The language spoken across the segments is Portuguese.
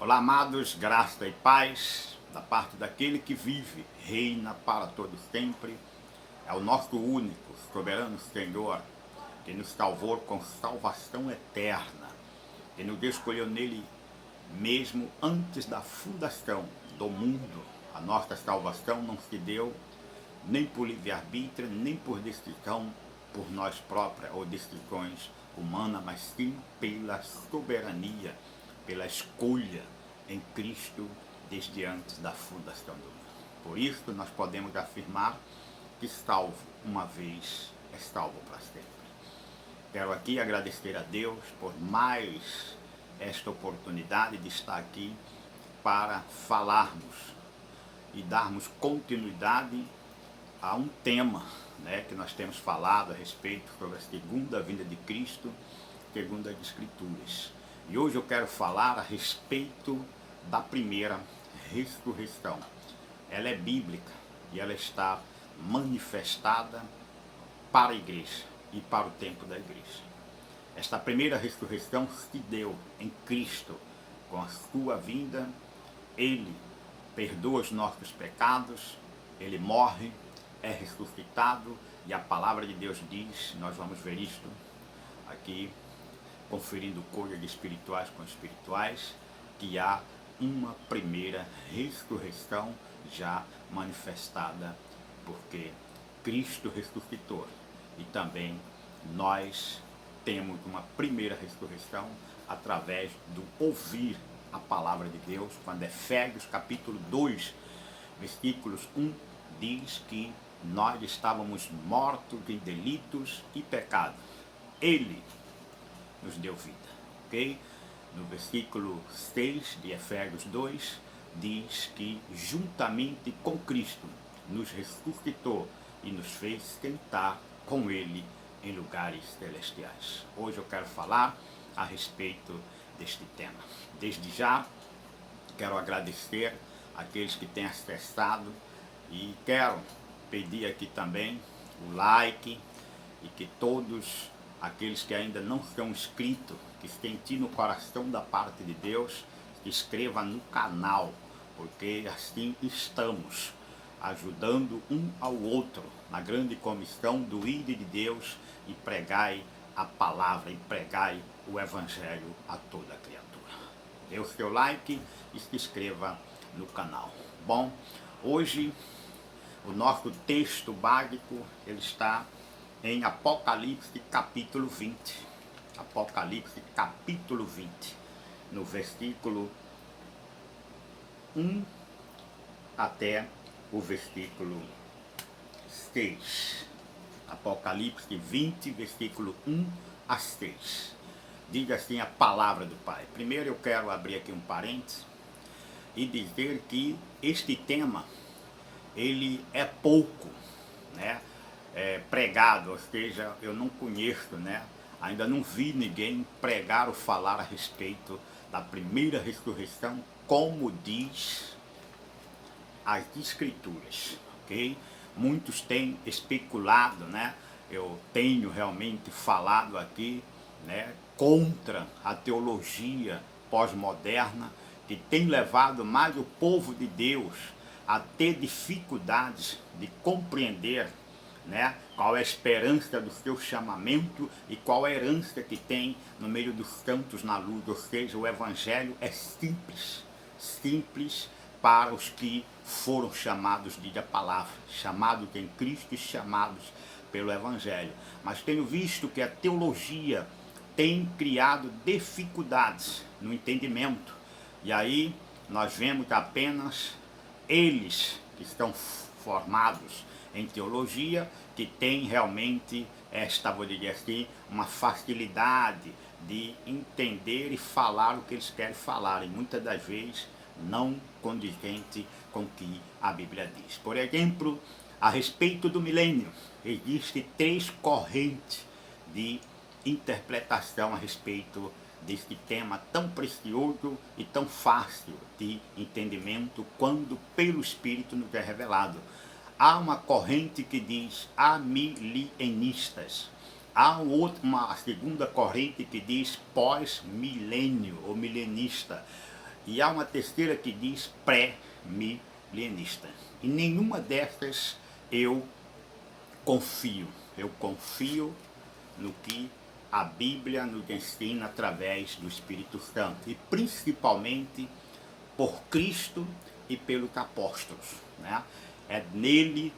Olá, amados, graça e paz da parte daquele que vive, reina para todo sempre. É o nosso único, soberano Senhor, que nos salvou com salvação eterna, que nos escolheu nele mesmo antes da fundação do mundo. A nossa salvação não se deu nem por livre-arbítrio, nem por decisão por nós próprios ou decisões humanas, mas sim pela soberania, pela escolha em Cristo desde antes da fundação do mundo. Por isso nós podemos afirmar que salvo uma vez é salvo para sempre. Quero aqui agradecer a Deus por mais esta oportunidade de estar aqui para falarmos e darmos continuidade a um tema, que nós temos falado a respeito sobre a segunda vinda de Cristo, segundo as Escrituras. E hoje eu quero falar a respeito da primeira ressurreição. Ela é bíblica e ela está manifestada para a igreja e para o tempo da igreja. Esta primeira ressurreição se deu em Cristo. Com a sua vinda, Ele perdoa os nossos pecados, Ele morre, é ressuscitado, e a palavra de Deus diz, nós vamos ver isto aqui, conferindo coisas espirituais com espirituais, que há uma primeira ressurreição já manifestada, porque Cristo ressuscitou, e também nós temos uma primeira ressurreição através do ouvir a palavra de Deus, quando Efésios capítulo 2, versículos 1, diz que nós estávamos mortos em delitos e pecados. Ele nos deu vida, ok? No versículo 6 de Efésios 2, diz que juntamente com Cristo nos ressuscitou e nos fez sentar com Ele em lugares celestiais. Hoje eu quero falar a respeito deste tema. Desde já, quero agradecer àqueles que têm acessado e quero pedir aqui também o like e que todos aqueles que ainda não são inscritos, que sentem no coração da parte de Deus, se inscreva no canal, porque assim estamos ajudando um ao outro na grande comissão do Ide de Deus e pregai a palavra e pregai o Evangelho a toda criatura. Dê o seu like e se inscreva no canal. Bom, hoje o nosso texto básico ele está em Apocalipse capítulo 20. Apocalipse capítulo 20, no versículo 1 até o versículo 6. Apocalipse 20, versículo 1 a 6. Diga assim a palavra do Pai. Primeiro eu quero abrir aqui um parênteses e dizer que este tema ele é pouco, pregado, ou seja, eu não conheço, ainda não vi ninguém pregar ou falar a respeito da primeira ressurreição, como diz as Escrituras, ok? Muitos têm especulado, eu tenho realmente falado aqui, contra a teologia pós-moderna, que tem levado mais o povo de Deus a ter dificuldades de compreender, qual é a esperança do seu chamamento e qual é a herança que tem no meio dos santos na luz. Ou seja, o Evangelho é simples, simples para os que foram chamados, diz a palavra, chamados em Cristo e chamados pelo Evangelho. Mas tenho visto que a teologia tem criado dificuldades no entendimento, e aí nós vemos apenas eles que estão formados em teologia, que têm realmente esta, vou dizer assim, uma facilidade de entender e falar o que eles querem falar, e muitas das vezes não condizente com o que a Bíblia diz. Por exemplo, a respeito do milênio, existem 3 correntes de interpretação a respeito deste tema tão precioso e tão fácil de entendimento quando pelo Espírito nos é revelado. Há uma corrente que diz amilienistas, há uma segunda corrente que diz pós-milênio ou milenista. e há uma terceira que diz pré-milenista. E nenhuma destas eu confio. Eu confio no que a Bíblia nos ensina através do Espírito Santo, e principalmente por Cristo e pelos apóstolos, né? É nele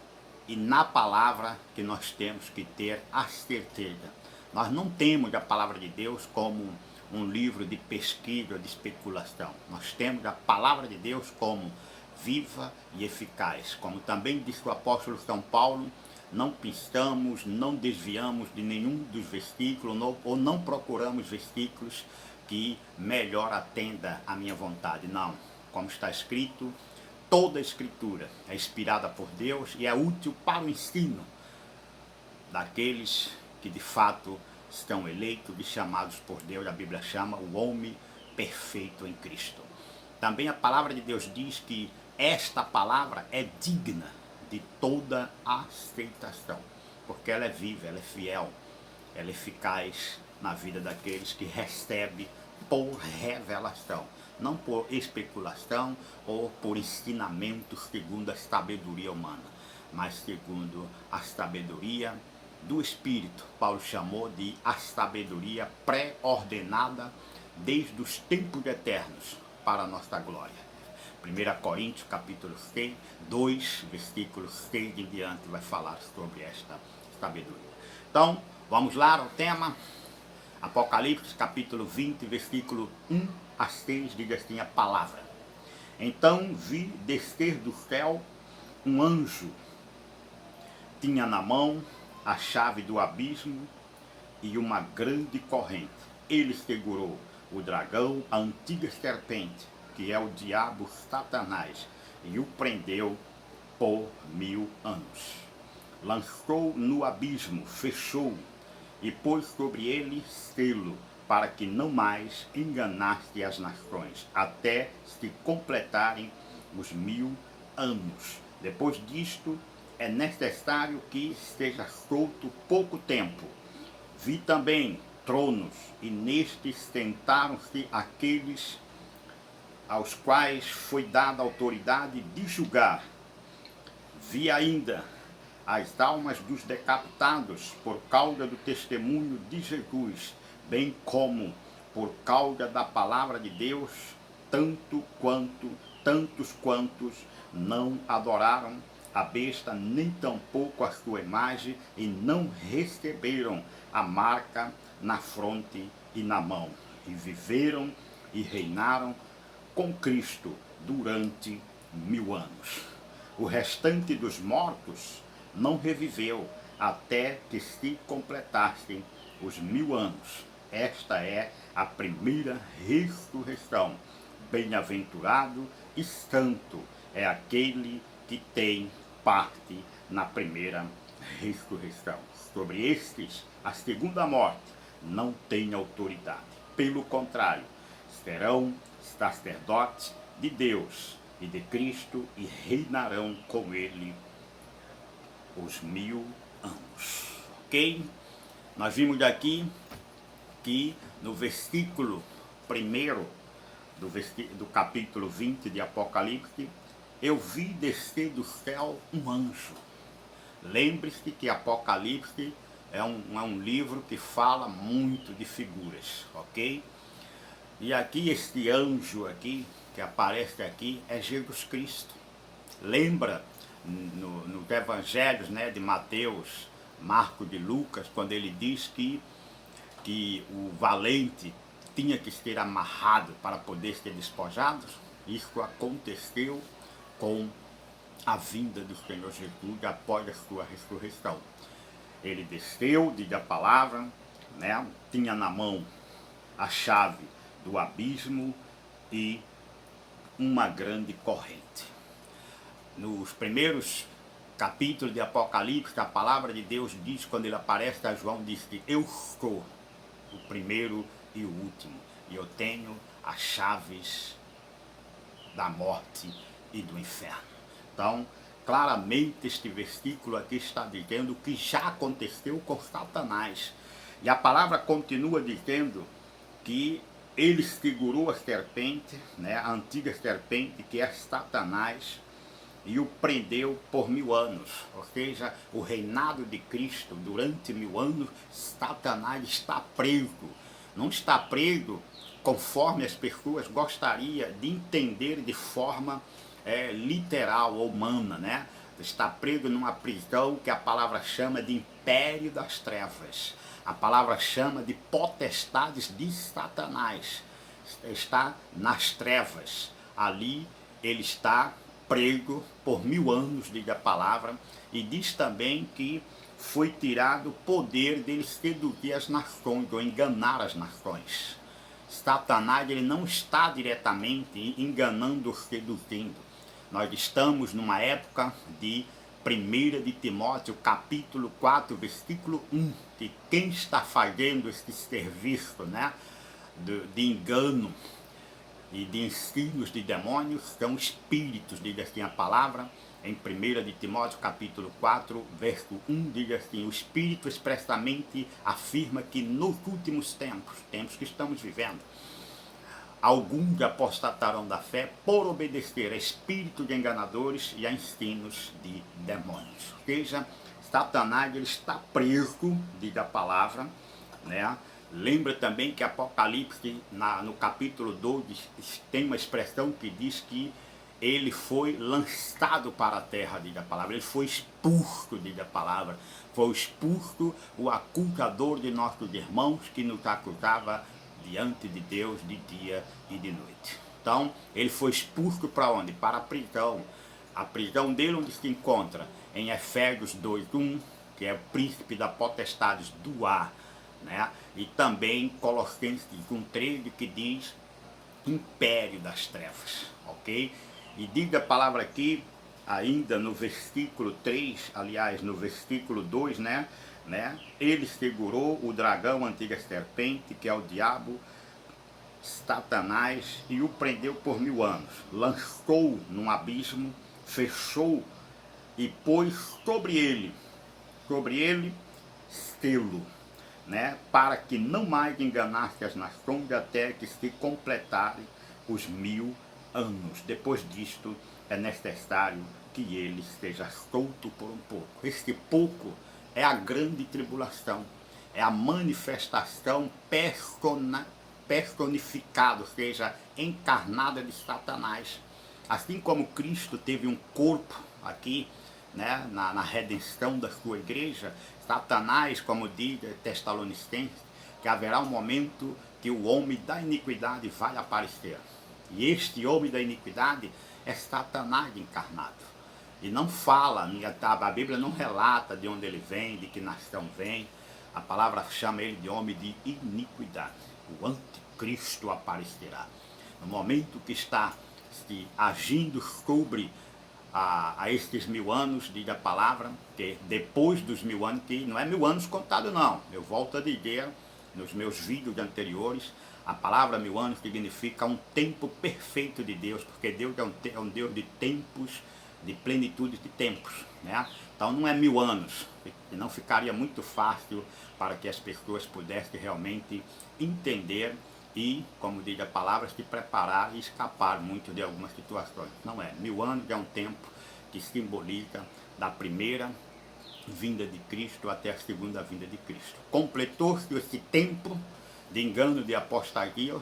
e na palavra que nós temos que ter a certeza. Nós não temos a palavra de Deus como um livro de pesquisa ou de especulação. Nós temos a palavra de Deus como viva e eficaz. Como também disse o apóstolo São Paulo, não pistamos, não desviamos de nenhum dos versículos, ou não procuramos versículos que melhor atenda à minha vontade. Não, como está escrito, toda a Escritura é inspirada por Deus e é útil para o ensino daqueles que de fato estão eleitos e chamados por Deus. A Bíblia chama o homem perfeito em Cristo. Também a palavra de Deus diz que esta palavra é digna de toda aceitação, porque ela é viva, ela é fiel, ela é eficaz na vida daqueles que recebem por revelação, não por especulação ou por ensinamento segundo a sabedoria humana, mas segundo a sabedoria do Espírito. Paulo chamou de a sabedoria pré-ordenada desde os tempos eternos para a nossa glória. 1 Coríntios capítulo 6, 2, versículo 6 em diante vai falar sobre esta sabedoria. Então, vamos lá ao tema. Apocalipse capítulo 20, versículo 1 a 6, diz assim a palavra. Então vi descer do céu um anjo, tinha na mão a chave do abismo e uma grande corrente. Ele segurou o dragão, a antiga serpente, que é o diabo Satanás, e o prendeu por 1000 anos. Lançou no abismo, fechou, e pôs sobre ele selo, para que não mais enganasse as nações, até se completarem os 1000 anos. Depois disto, é necessário que esteja solto pouco tempo. Vi também tronos, e nestes sentaram-se aqueles aos quais foi dada a autoridade de julgar. Vi ainda as almas dos decapitados por causa do testemunho de Jesus, bem como por causa da palavra de Deus, tantos quantos não adoraram a besta, nem tampouco a sua imagem, e não receberam a marca na fronte e na mão. E viveram e reinaram com Cristo durante 1000 anos. O restante dos mortos não reviveu até que se completassem os 1000 anos. Esta é a primeira ressurreição. Bem-aventurado e santo é aquele que tem parte na primeira ressurreição. Sobre estes, a segunda morte não tem autoridade. Pelo contrário, serão sacerdotes de Deus e de Cristo e reinarão com ele os 1000 anos. Ok? Nós vimos aqui que no versículo 1 do capítulo 20 de Apocalipse, eu vi descer do céu um anjo. Lembre-se que Apocalipse é um livro que fala muito de figuras, ok? E aqui, este anjo aqui, que aparece aqui, é Jesus Cristo. Lembra nos evangelhos, né, de Mateus, Marcos, de Lucas, quando ele diz que o valente tinha que ser amarrado para poder ser despojado? Isso aconteceu com a vinda do Senhor Jesus após a sua ressurreição. Ele desceu, diz a palavra, né, tinha na mão a chave do abismo e uma grande corrente. Nos primeiros capítulos de Apocalipse, a palavra de Deus diz, quando ele aparece a João, diz que eu sou o primeiro e o último, e eu tenho as chaves da morte e do inferno. Então, claramente este versículo aqui está dizendo que já aconteceu com Satanás. E a palavra continua dizendo que ele segurou a serpente, né, a antiga serpente, que é Satanás, e o prendeu por 1000 anos. Ou seja, o reinado de Cristo, durante 1000 anos, Satanás está preso. Não está preso conforme as pessoas gostariam de entender de forma literal, humana, né? Está preso numa prisão que a palavra chama de império das trevas. A palavra chama de potestades de Satanás. Está nas trevas. Ali ele está preso por 1000 anos, diz a palavra, e diz também que foi tirado o poder dele seduzir as nações, ou enganar as nações. Satanás, ele não está diretamente enganando ou seduzindo. Nós estamos numa época de 1 de Timóteo, capítulo 4, versículo 1, que quem está fazendo esse serviço, né, de engano e de ensinos de demônios são espíritos, diz assim a palavra, em 1 de Timóteo capítulo 4, verso 1, diz assim: o Espírito expressamente afirma que nos últimos tempos que estamos vivendo, alguns apostatarão da fé por obedecer a espíritos de enganadores e a ensinos de demônios. Ou seja, Satanás, ele está preso, diz a palavra, né? Lembra também que Apocalipse, no capítulo 2, tem uma expressão que diz que ele foi lançado para a terra, diz a palavra. Ele foi expulso, diz a palavra. Foi expulso o acusador de nossos irmãos, que nos acusava diante de Deus de dia e de noite. Então, ele foi expulso para onde? Para a prisão. A prisão dele onde se encontra? Em Efésios 2:1, que é o príncipe da potestade do ar, né? E também Colossenses 1:13, que diz império das trevas, ok? E diz a palavra aqui, ainda no versículo 3, aliás, no versículo 2, né? Ele segurou o dragão, a antiga serpente, que é o diabo, Satanás, e o prendeu por 1000 anos. Lançou num abismo, fechou e pôs sobre ele selo, né, para que não mais enganasse as nações até que se completarem os 1000 anos. Depois disto é necessário que ele seja solto por um pouco. Este pouco é a grande tribulação, é a manifestação personificada, ou seja, encarnada de Satanás. Assim como Cristo teve um corpo aqui, né, na redenção da sua igreja, Satanás, como diz Tessalonicenses, que haverá um momento que o homem da iniquidade vai aparecer. E este homem da iniquidade é Satanás encarnado. E não fala, a Bíblia não relata de onde ele vem, de que nação vem. A palavra chama ele de homem de iniquidade. O anticristo aparecerá. No momento que está se agindo sobre a estes 1000 anos, diz a palavra, que depois dos 1000 anos, que não é 1000 anos contado não, eu volto a dizer nos meus vídeos anteriores, a palavra 1000 anos significa um tempo perfeito de Deus, porque Deus é um Deus de tempos, de plenitude de tempos, né? Então não é 1000 anos, não ficaria muito fácil para que as pessoas pudessem realmente entender e, como diz a palavra, se preparar e escapar muito de algumas situações. Não é, 1000 anos é um tempo que simboliza da primeira vinda de Cristo até a segunda vinda de Cristo. Completou-se esse tempo de engano, de apostasia,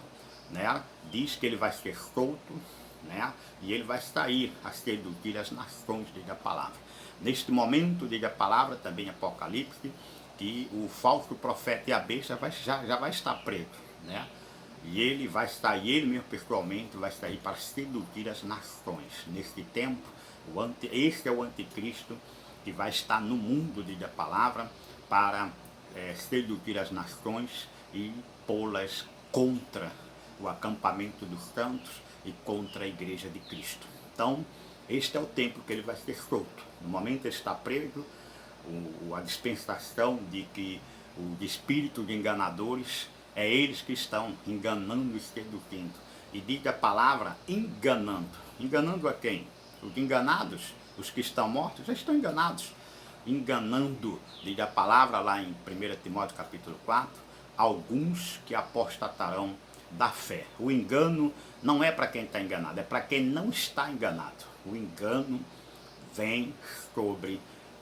né? Diz que ele vai ser solto, né? E ele vai sair a seduzir as nações, diz a palavra. Neste momento, diz a palavra, também Apocalipse, que o falso profeta e a besta já vai estar preso, né? E ele vai sair, ele mesmo pessoalmente vai sair para seduzir as nações. Nesse tempo, esse é o anticristo que vai estar no mundo, diz a palavra, para seduzir as nações e pô-las contra o acampamento dos santos e contra a igreja de Cristo. Então, este é o tempo que ele vai ser solto. No momento ele está preso, a dispensação de que o espírito de enganadores é eles que estão enganando e seduzindo. E diz a palavra enganando. Enganando a quem? Os enganados, os que estão mortos, já estão enganados. Enganando, diz a palavra lá em 1 Timóteo capítulo 4, alguns que apostatarão da fé. O engano não é para quem está enganado, é para quem não está enganado. O engano vem sobre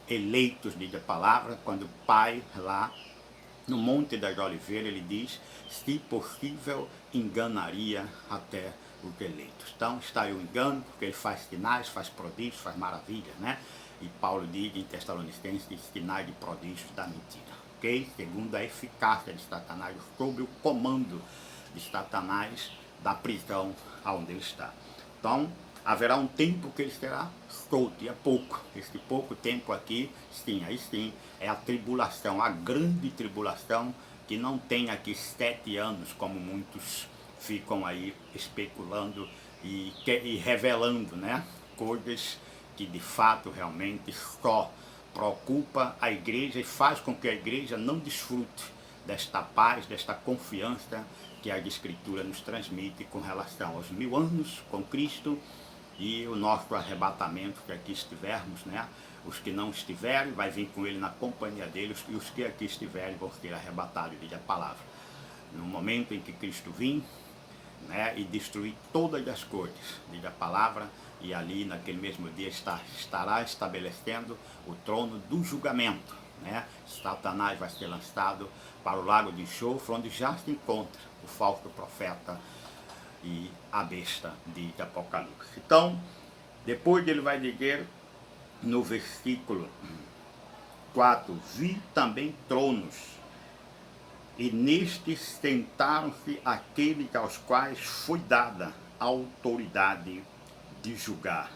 eleitos, diz a palavra, quando o Pai lá no Monte das Oliveiras ele diz, se possível enganaria até os eleitos. Então está aí o engano, porque ele faz sinais, faz prodígios, faz maravilhas, né? E Paulo diz em Tessalonicenses, sinais de prodígios da mentira, ok? Segundo a eficácia de Satanás, sobre o comando de Satanás da prisão onde ele está. Então, haverá um tempo que ele será solto, e é pouco. Esse pouco tempo aqui, sim, aí sim, é a tribulação, a grande tribulação, que não tem aqui 7 anos, como muitos ficam aí especulando e revelando, né? Coisas que de fato realmente só preocupa a igreja e faz com que a igreja não desfrute desta paz, desta confiança que a Escritura nos transmite com relação aos 1000 anos com Cristo e o nosso arrebatamento, que aqui estivermos, né? Os que não estiverem, vai vir com ele na companhia deles, e os que aqui estiverem vão ser arrebatados, diz a palavra. No momento em que Cristo vir, né, e destruir todas as coisas, diz a palavra, e ali naquele mesmo dia estará estabelecendo o trono do julgamento, né? Satanás vai ser lançado para o lago de enxofre, onde já se encontra o falso profeta e a besta de Apocalipse. Então, depois ele vai dizer no versículo 4, vi também tronos, e nestes sentaram-se aqueles aos quais foi dada a autoridade de julgar.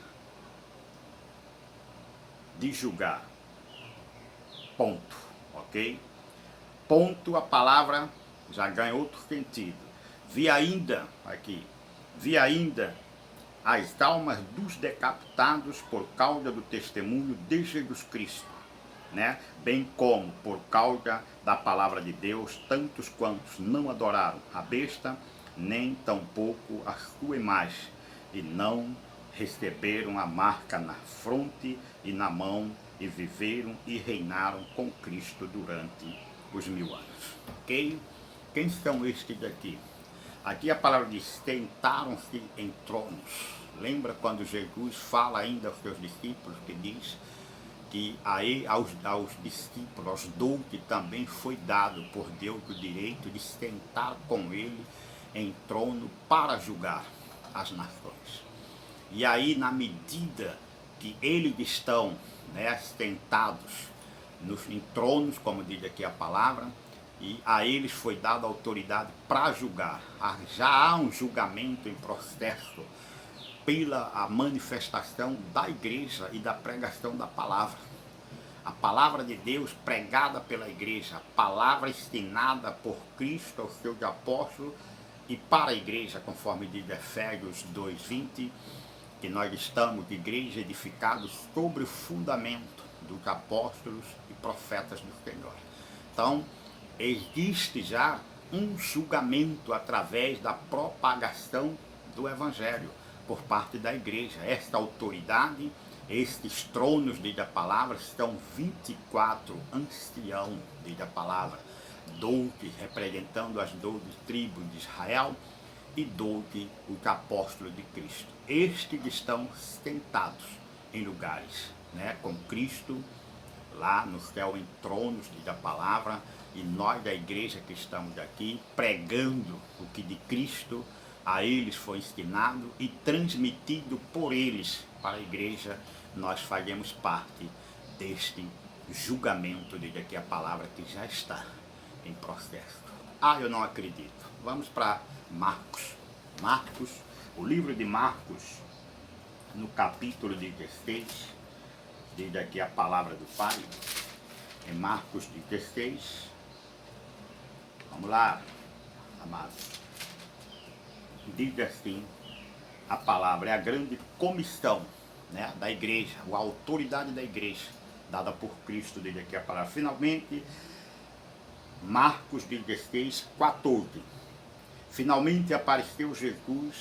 De julgar. Ponto. Ok? Ponto, a palavra já ganha outro sentido. Vi ainda as almas dos decapitados por causa do testemunho de Jesus Cristo, né? Bem como por causa da palavra de Deus, tantos quantos não adoraram a besta, nem tampouco a sua imagem, e não receberam a marca na fronte e na mão, e viveram e reinaram com Cristo durante os 1000 anos. Ok? Quem são estes daqui? Aqui a palavra diz, sentaram-se em tronos. Lembra quando Jesus fala ainda aos seus discípulos, que diz que aí aos discípulos, aos 12, também foi dado por Deus o direito de sentar com ele em trono para julgar as nações. E aí, na medida que eles estão, né, sentados em tronos, como diz aqui a palavra, e a eles foi dada autoridade para julgar. Já há um julgamento em processo pela a manifestação da igreja e da pregação da palavra. A palavra de Deus pregada pela igreja, a palavra ensinada por Cristo aos seus apóstolos e para a igreja, conforme diz Efésios 2:20, que nós estamos, igreja, edificados sobre o fundamento dos apóstolos e profetas do Senhor. Então, existe já um julgamento através da propagação do Evangelho por parte da igreja. Esta autoridade, estes tronos, diz a palavra, são 24 anciãos, diz a palavra, 12 representando as 12 tribos de Israel e 12 os apóstolos de Cristo. Estes estão sentados em lugares, né, com Cristo lá no céu em tronos, diz a palavra, e nós da igreja que estamos aqui pregando o que de Cristo a eles foi ensinado e transmitido por eles para a igreja, nós fazemos parte deste julgamento, diz aqui a palavra, que já está em processo. Eu não acredito. Vamos para Marcos. Marcos, o livro de Marcos, no capítulo 16, diz aqui a palavra do Pai, em Marcos 16, vamos lá, amados. Diz assim a palavra, é a grande comissão, né, da igreja, a autoridade da igreja, dada por Cristo, diz aqui a palavra. Finalmente, Marcos 16, 14. Finalmente apareceu Jesus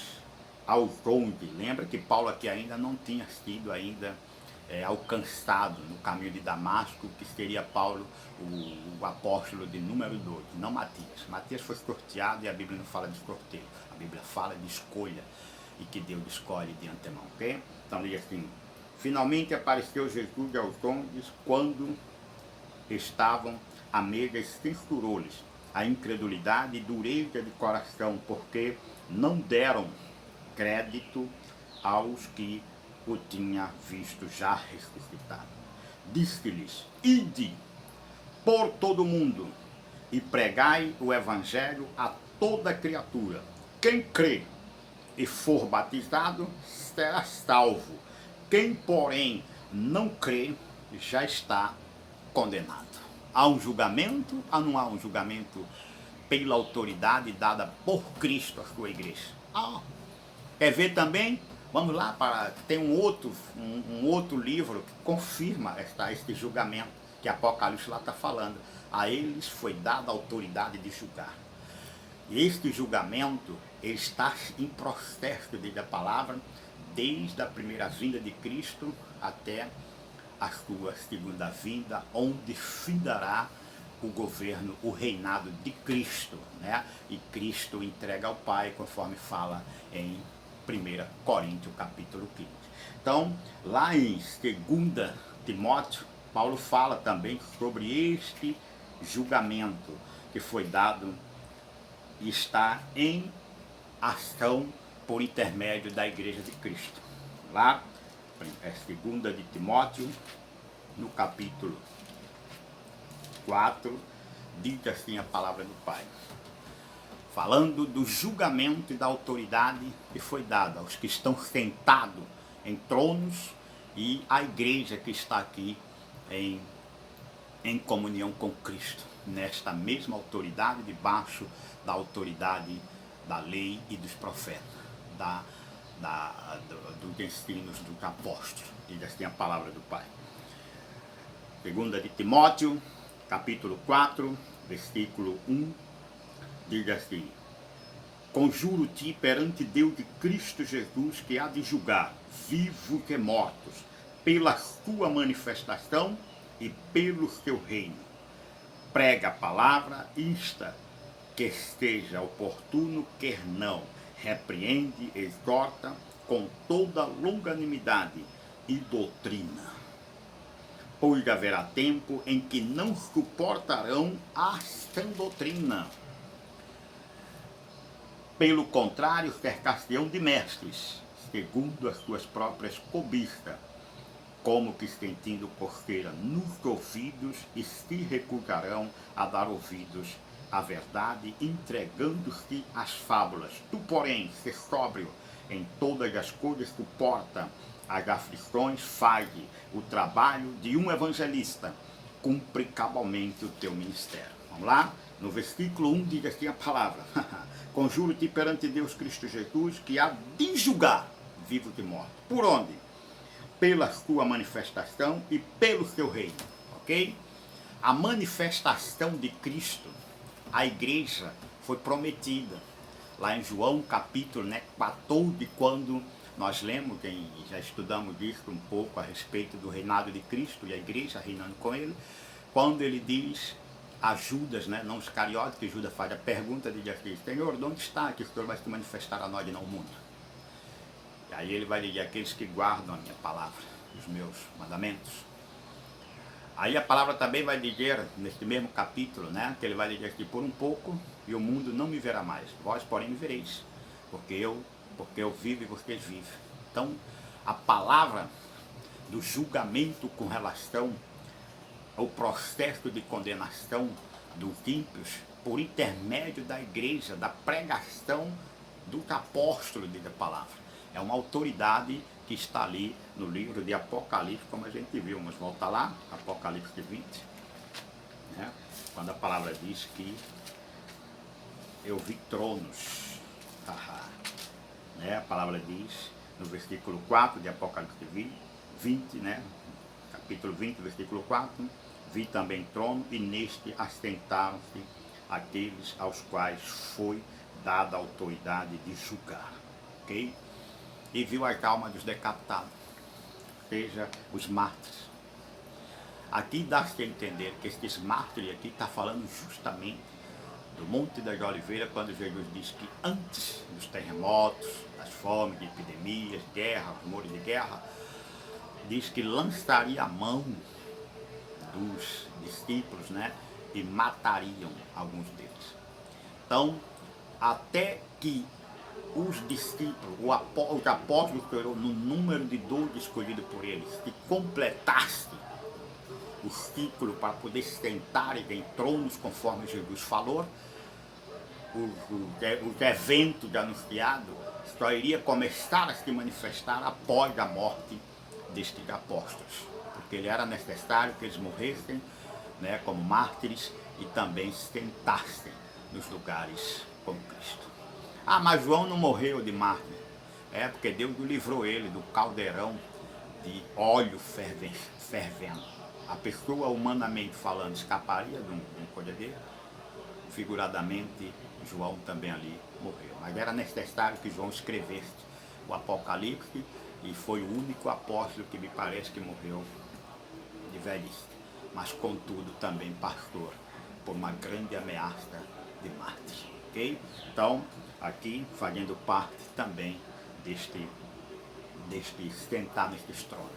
aos 11. Lembra que Paulo aqui ainda não tinha sido ainda alcançado no caminho de Damasco, que seria Paulo, o apóstolo de número 2, não Matias. Matias foi sorteado e a Bíblia não fala de sorteio, a Bíblia fala de escolha, e que Deus escolhe de antemão, ok? Então diz assim: finalmente apareceu Jesus aos homens quando estavam à mesa e censurou-lhes a incredulidade e dureza de coração, porque não deram crédito aos que o tinha visto já ressuscitado. Disse-lhes: ide por todo o mundo e pregai o evangelho a toda criatura. Quem crê e for batizado será salvo. Quem, porém, não crê já está condenado. Há um julgamento ou não há um julgamento pela autoridade dada por Cristo à sua igreja? Quer ver também? Vamos lá, tem um outro livro que confirma este julgamento que Apocalipse lá está falando. A eles foi dada a autoridade de julgar. E este julgamento está em processo, diz a palavra, desde a primeira vinda de Cristo até a sua segunda vinda, onde findará o governo, o reinado de Cristo, né? E Cristo entrega ao Pai, conforme fala em 1 Coríntios capítulo 15. Então, lá em 2 Timóteo, Paulo fala também sobre este julgamento que foi dado e está em ação por intermédio da Igreja de Cristo. Lá, 2 de Timóteo, no capítulo 4, diz assim a palavra do Pai, falando do julgamento e da autoridade que foi dada aos que estão sentados em tronos e à igreja que está aqui em comunhão com Cristo, nesta mesma autoridade, debaixo da autoridade da lei e dos profetas, dos ensinos dos apóstolos. Diz assim a palavra do Pai. 2 de Timóteo, capítulo 4, versículo 1, diz assim: conjuro-te perante Deus de Cristo Jesus, que há de julgar vivos e mortos, pela sua manifestação e pelo seu reino. Prega a palavra, insta, que esteja oportuno, quer não, repreende, exorta com toda longanimidade e doutrina. Pois haverá tempo em que não suportarão a sã doutrina. Pelo contrário, cercar-se-ão de mestres, segundo as suas próprias cobiças, como que sentindo coceira nos ouvidos, e se recusarão a dar ouvidos à verdade, entregando-se às fábulas. Tu, porém, ser sóbrio em todas as coisas, suporta as aflições, faz o trabalho de um evangelista, cumpre cabalmente o teu ministério. Vamos lá? No versículo 1 diz assim a palavra: conjuro-te perante Deus Cristo Jesus, que há de julgar vivos e mortos. Por onde? Pela sua manifestação e pelo seu reino, ok? A manifestação de Cristo, a igreja foi prometida. Lá em João capítulo 14, quando nós lemos, já estudamos isso um pouco a respeito do reinado de Cristo e a igreja reinando com ele, quando ele diz a Judas, né, não Iscariote, que Judas faz a pergunta de Jesus: Senhor, de onde está que o Senhor vai se manifestar a nós e não ao mundo? E aí ele vai dizer: aqueles que guardam a minha palavra, os meus mandamentos. Aí a palavra também vai dizer, nesse mesmo capítulo, né, que ele vai dizer que por um pouco e o mundo não me verá mais, vós porém me vereis, porque eu vivo e vocês vivem. Então, a palavra do julgamento com relação ao processo de condenação dos ímpios, por intermédio da igreja, da pregação dos apóstolos, diz a palavra. É uma autoridade que está ali no livro de Apocalipse, como a gente viu. Mas volta lá, Apocalipse 20, né? Quando a palavra diz que eu vi tronos, né? A palavra diz no versículo 4 de Apocalipse 20, né? Capítulo 20, versículo 4, vi também trono, e neste assentaram-se aqueles aos quais foi dada a autoridade de julgar, ok? E viu as almas dos decapitados. seja, os mártires. Aqui dá-se a entender que esses mártires aqui está falando justamente do Monte das Oliveiras, quando Jesus diz que antes dos terremotos, das fomes, de epidemias, guerra, rumores de guerra, diz que lançaria a mão dos discípulos, né, e matariam alguns deles. Então, até que os discípulos, os apóstolos, no número de 12 escolhidos por eles, que completasse o ciclo para poder sentarem em tronos, conforme Jesus falou, os eventos anunciados só iria começar a se manifestar após a morte destes apóstolos, porque ele era necessário que eles morressem, né, como mártires e também sentassem nos lugares com Cristo. Ah, mas João não morreu de mártir. É porque Deus livrou ele do caldeirão de óleo fervendo. A pessoa, humanamente falando, escaparia de um coisa dele. Figuradamente, João também ali morreu. Mas era necessário que João escrevesse o Apocalipse, e foi o único apóstolo que me parece que morreu de velhice. Mas, contudo, também pastor, por uma grande ameaça de mártir. Ok? Então, aqui fazendo parte também deste sentar nestes tronos.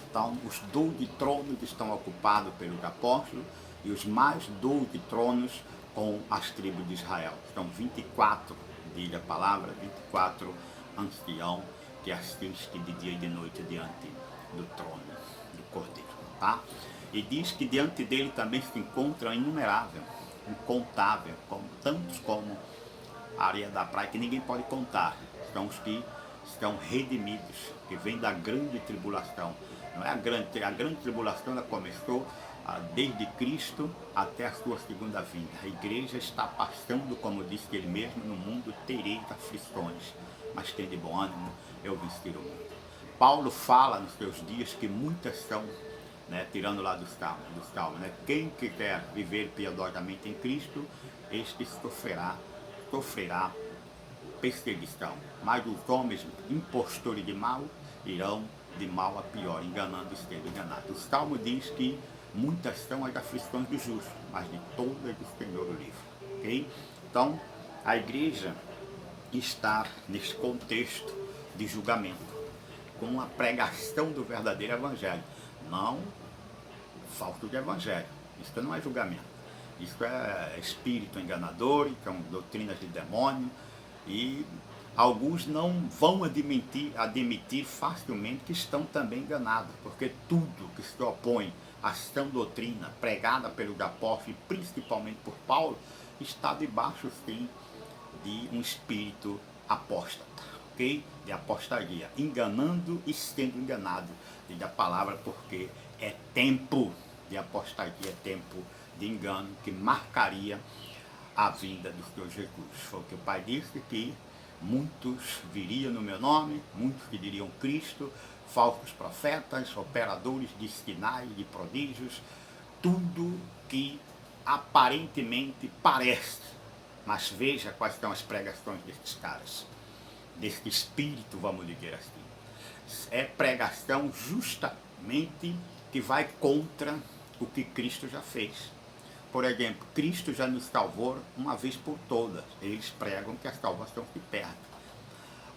Então, os 12 tronos estão ocupados pelos apóstolos e os mais 12 tronos com as tribos de Israel. São 24, diz a palavra, 24 anciãos que assistem de dia e de noite diante do trono do Cordeiro. Tá? E diz que diante dele também se encontra inumerável, incontável, tantos como a areia da praia, que ninguém pode contar. São os que estão redimidos, que vêm da grande tribulação. Não é a grande tribulação, ela começou desde Cristo até a sua segunda vinda. A igreja está passando, como disse ele mesmo, no mundo tereis aflições, mas tem de bom ânimo, eu venci o mundo. Paulo fala nos seus dias que muitas são, né, tirando lá dos salmos, né, quem quiser viver piedosamente em Cristo, este sofrerá perseguição, mas os homens impostores de mal irão de mal a pior, enganando e sendo enganados. O Salmo diz que muitas são as aflições do justo, mas de todas o Senhor o livra. Okay? Então, a igreja está nesse contexto de julgamento, com a pregação do verdadeiro evangelho, não falso de evangelho. Isso não é julgamento. Isso é espírito enganador, são doutrinas de demônio, e alguns não vão admitir facilmente que estão também enganados, porque tudo que se opõe à sã doutrina pregada pelos apóstolos, e principalmente por Paulo, está debaixo, sim, de um espírito apóstata, ok? De apostasia, enganando e sendo enganado, diz a palavra, porque é tempo de apostasia, é tempo de engano que marcaria a vinda do Senhor Jesus. Foi o que o Pai disse, que muitos viriam no meu nome, muitos que diriam Cristo, falsos profetas, operadores de sinais, de prodígios, tudo que aparentemente parece. Mas veja quais são as pregações destes caras, deste espírito, vamos dizer assim. É pregação justamente que vai contra o que Cristo já fez. Por exemplo, Cristo já nos salvou uma vez por todas. Eles pregam que a salvação se perde.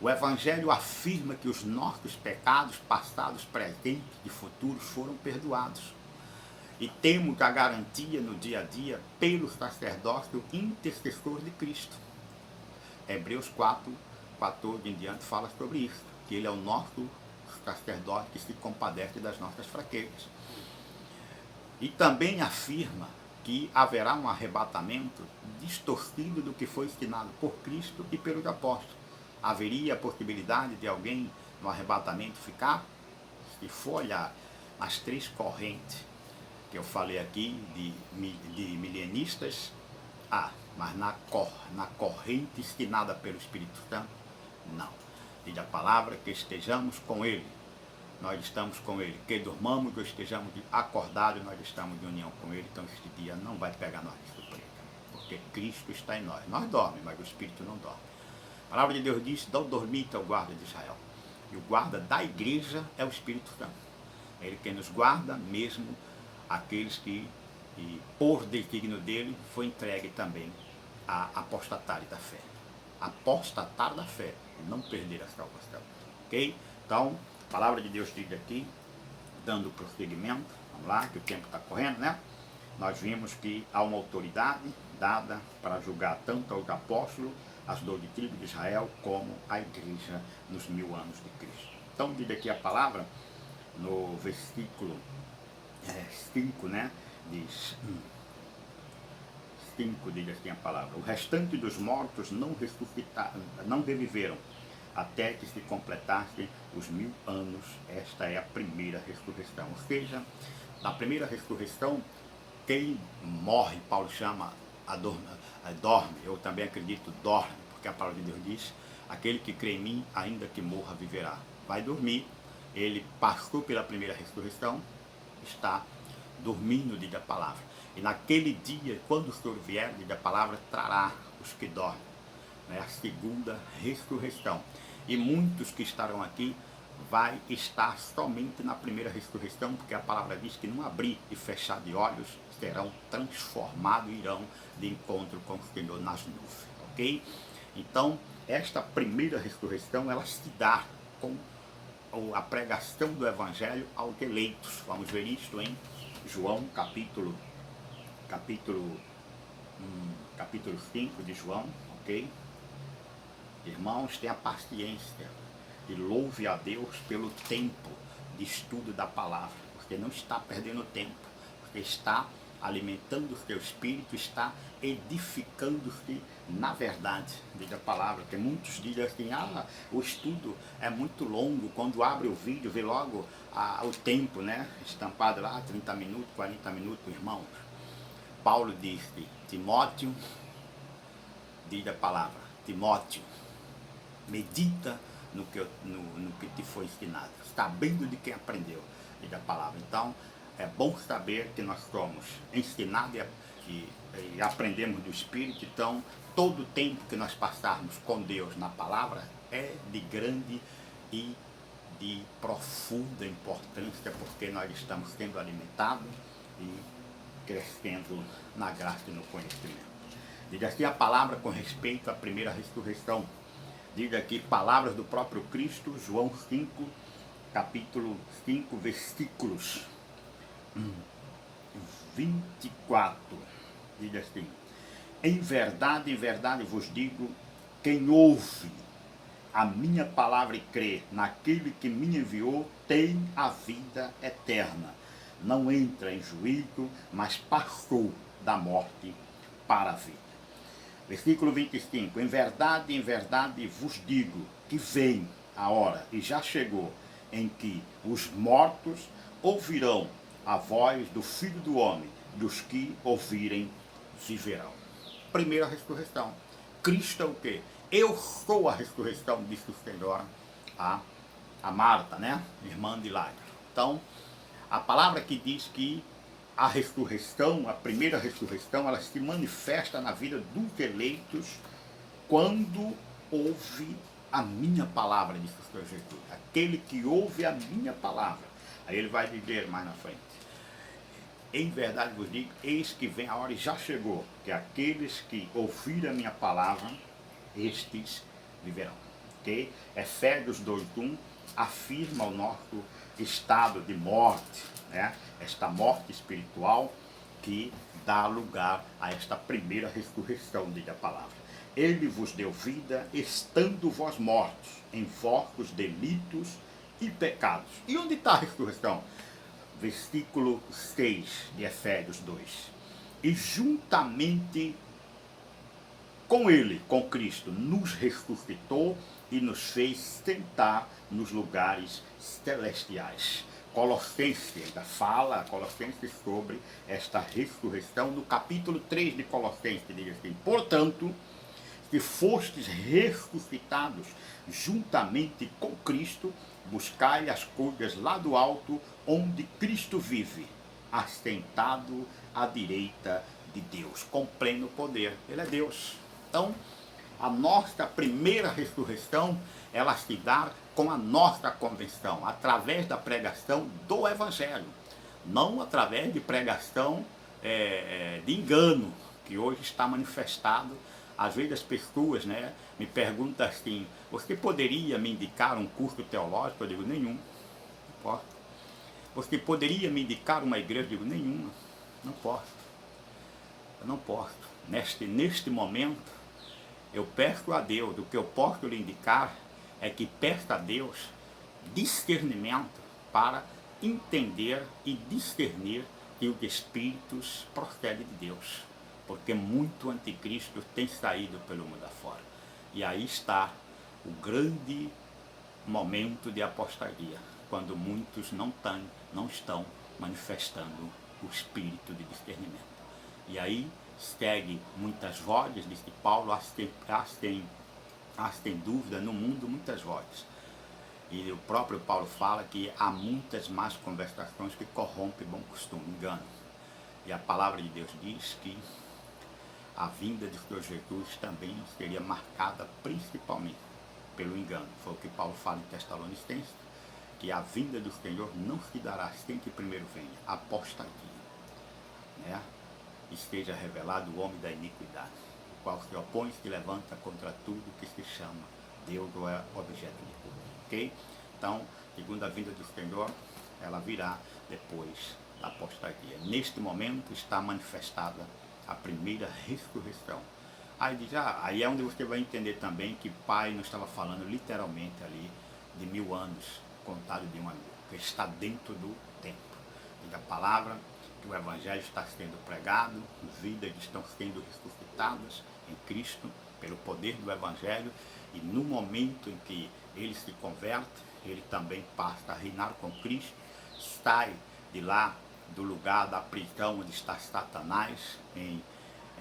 O Evangelho afirma que os nossos pecados, passados, presentes e futuros, foram perdoados. E temos a garantia no dia a dia pelo sacerdócio intercessor de Cristo. Hebreus 4, 14 em diante fala sobre isso, que ele é o nosso sacerdote que se compadece das nossas fraquezas. E também afirma que haverá um arrebatamento distorcido do que foi ensinado por Cristo e pelos apóstolos. Haveria a possibilidade de alguém no arrebatamento ficar? Se for olhar as três correntes que eu falei aqui de milenistas, mas na corrente ensinada pelo Espírito Santo, não. Diz a palavra que estejamos com Ele. Nós estamos com Ele, que dormamos ou estejamos acordados, nós estamos em união com Ele, então este dia não vai pegar nós de surpresa, porque Cristo está em nós. Nós dormimos, mas o Espírito não dorme. A palavra de Deus diz, não dormita o guarda de Israel. E o guarda da igreja é o Espírito Santo. É Ele quem nos guarda, mesmo aqueles que, e por desígnio dele, foi entregue também a apostatarem da fé. Apostatar da fé, não perder a salvação. Ok? Então, a palavra de Deus diz aqui, dando prosseguimento, vamos lá, que o tempo está correndo, né? Nós vimos que há uma autoridade dada para julgar tanto aos apóstolos, as 12 tribos de Israel, como a igreja nos 1000 anos de Cristo. Então, diz aqui a palavra, no versículo 5, né? Diz 5, diz assim a palavra: o restante dos mortos não reviveram, até que se completassem os 1000 anos. Esta é a primeira ressurreição. Ou seja, na primeira ressurreição, quem morre, Paulo chama, dorme. Eu também acredito, dorme, porque a palavra de Deus diz: aquele que crê em mim, ainda que morra, viverá. Vai dormir. Ele passou pela primeira ressurreição, está dormindo, diz a palavra. E naquele dia, quando o Senhor vier, diz a palavra, trará os que dormem. É a segunda ressurreição. E muitos que estarão aqui vai estar somente na primeira ressurreição, porque a palavra diz que num abrir e fechar de olhos serão transformados e irão de encontro com o Senhor nas nuvens, ok? Então, esta primeira ressurreição, ela se dá com a pregação do Evangelho aos eleitos. Vamos ver isto em João, capítulo 5 de João, ok? Irmãos, tenha paciência e louve a Deus pelo tempo de estudo da palavra, porque não está perdendo tempo, porque está alimentando o seu espírito, está edificando-se na verdade, diz a palavra. Porque muitos dizem assim: o estudo é muito longo, quando abre o vídeo vê logo o tempo, né, estampado lá, 30 minutos, 40 minutos, irmãos. Paulo disse: Timóteo, diz a palavra, Timóteo, medita no que te foi ensinado, sabendo de quem aprendeu, diz a palavra. Então, é bom saber que nós somos ensinados e aprendemos do Espírito. Então, todo o tempo que nós passarmos com Deus na palavra é de grande e de profunda importância, porque nós estamos sendo alimentados e crescendo na graça e no conhecimento. Diz aqui a palavra com respeito à primeira ressurreição. Diz aqui palavras do próprio Cristo, João 5, capítulo 5, versículos 24. Diz assim: em verdade vos digo, quem ouve a minha palavra e crê naquele que me enviou, tem a vida eterna. Não entra em juízo, mas passou da morte para a vida. Versículo 25: em verdade vos digo que vem a hora, e já chegou, em que os mortos ouvirão a voz do Filho do Homem, dos que ouvirem viverão. Primeira ressurreição. Cristo é o quê? Eu sou a ressurreição, disse o Senhor a Marta, né? Irmã de Lázaro. Então, a palavra que diz que a ressurreição, a primeira ressurreição, ela se manifesta na vida dos eleitos quando ouve a minha palavra, disse o Senhor Jesus. Aquele que ouve a minha palavra. Aí ele vai dizer mais na frente: em verdade vos digo, eis que vem a hora e já chegou, que aqueles que ouvirem a minha palavra, estes viverão. Ok? Efésios 2:1 afirma o nosso estado de morte, né? Esta morte espiritual que dá lugar a esta primeira ressurreição, diz a palavra. Ele vos deu vida, estando vós mortos em vossos delitos e pecados. E onde está a ressurreição? Versículo 6 de Efésios 2. E juntamente com ele, com Cristo, nos ressuscitou e nos fez sentar nos lugares celestiais. Colossenses ainda fala, Colossenses, sobre esta ressurreição. No capítulo 3 de Colossenses diz assim: portanto, se fostes ressuscitados juntamente com Cristo, buscai as coisas lá do alto, onde Cristo vive, assentado à direita de Deus, com pleno poder. Ele é Deus. Então, a nossa primeira ressurreição, ela se dá com a nossa convenção, através da pregação do Evangelho, não através de pregação de engano, que hoje está manifestado. Às vezes as pessoas, né, me perguntam assim: você poderia me indicar um curso teológico? Eu digo: nenhum, não posso. Você poderia me indicar uma igreja? Eu digo: nenhuma, não posso. Eu não posso. Neste momento, eu peço a Deus, o que eu posso lhe indicar é que peça a Deus discernimento para entender e discernir que os espíritos procedem de Deus, porque muito anticristo tem saído pelo mundo afora. E aí está o grande momento de apostasia, quando muitos não estão manifestando o espírito de discernimento. E aí segue muitas vozes, diz que Paulo, as tem dúvida no mundo, muitas vozes. E o próprio Paulo fala que há muitas más conversações que corrompem bom costume, engano. E a palavra de Deus diz que a vinda de Senhor Jesus também seria marcada principalmente pelo engano. Foi o que Paulo fala em Tessalonicenses, que a vinda do Senhor não se dará sem que primeiro venha a apostasia, né? Esteja revelado o homem da iniquidade, o qual se opõe e se levanta contra tudo que se chama Deus ou é objeto de culto. Ok? Então, segundo a vinda do Senhor, ela virá depois da apostasia. Neste momento está manifestada a primeira ressurreição. Aí é onde você vai entender também que Pai não estava falando literalmente ali de 1000 anos, contado de um ano, que está dentro do tempo. E a palavra que o Evangelho está sendo pregado, vidas estão sendo ressuscitadas em Cristo, pelo poder do Evangelho, e no momento em que ele se converte, ele também passa a reinar com Cristo, sai de lá do lugar da prisão onde está Satanás, em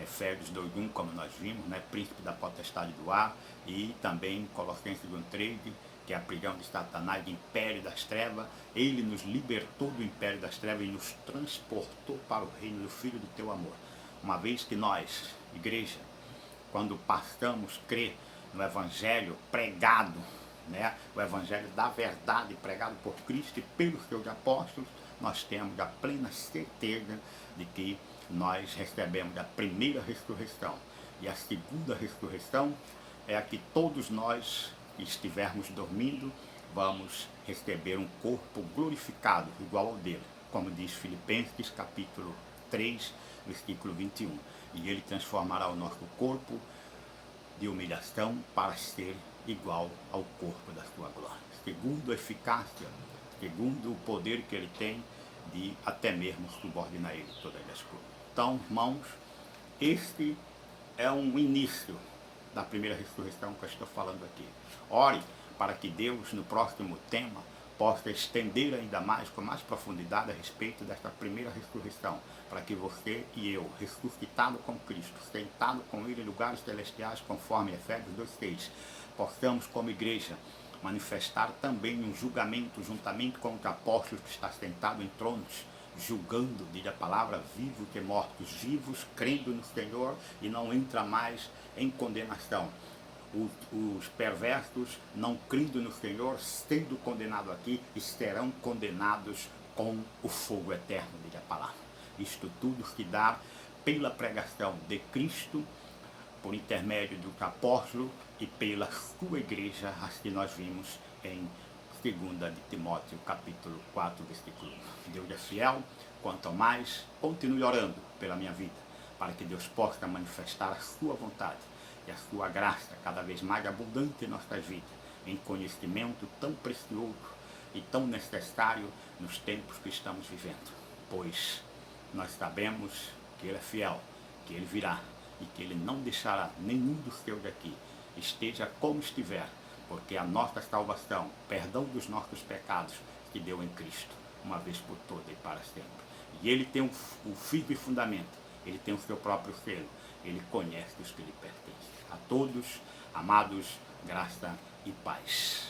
Efésios 2:1, como nós vimos, né, príncipe da potestade do ar, e também em Colossenses 1:13, que é a prisão de Satanás, de império das trevas. Ele nos libertou do império das trevas e nos transportou para o reino do Filho do teu amor. Uma vez que nós, igreja, quando passamos a crer no Evangelho pregado, né, o Evangelho da verdade pregado por Cristo e pelos seus apóstolos, nós temos a plena certeza de que nós recebemos a primeira ressurreição. E a segunda ressurreição é a que todos nós que estivermos dormindo, vamos receber um corpo glorificado, igual ao dele, como diz Filipenses capítulo 3, versículo 21. E ele transformará o nosso corpo de humilhação para ser igual ao corpo da sua glória, segundo a eficácia, segundo o poder que ele tem de até mesmo subordinar ele todas as coisas. Então, irmãos, este é um início da primeira ressurreição que eu estou falando aqui. Ore para que Deus, no próximo tema, possa estender ainda mais, com mais profundidade, a respeito desta primeira ressurreição, para que você e eu, ressuscitado com Cristo, sentado com Ele em lugares celestiais, conforme Efésios 2:6, possamos, como igreja, manifestar também um julgamento juntamente com os apóstolos que está sentado em tronos, julgando, diz a palavra, vivos e mortos, vivos, crendo no Senhor e não entra mais em condenação. Os perversos, não crendo no Senhor, sendo condenados aqui, serão condenados com o fogo eterno, diz a palavra. Isto tudo se dá pela pregação de Cristo, por intermédio do apóstolo e pela sua igreja, as que nós vimos em 2 de Timóteo, capítulo 4, versículo 1. Deus é fiel, quanto mais, continue orando pela minha vida, para que Deus possa manifestar a sua vontade e a sua graça cada vez mais abundante em nossas vidas, em conhecimento tão precioso e tão necessário nos tempos que estamos vivendo. Pois nós sabemos que Ele é fiel, que Ele virá e que Ele não deixará nenhum dos seus aqui, esteja como estiver, porque a nossa salvação, perdão dos nossos pecados, que deu em Cristo, uma vez por todas e para sempre. E Ele tem o firme fundamento, Ele tem o seu próprio selo, Ele conhece os que lhe pertencem. A todos, amados, graça e paz.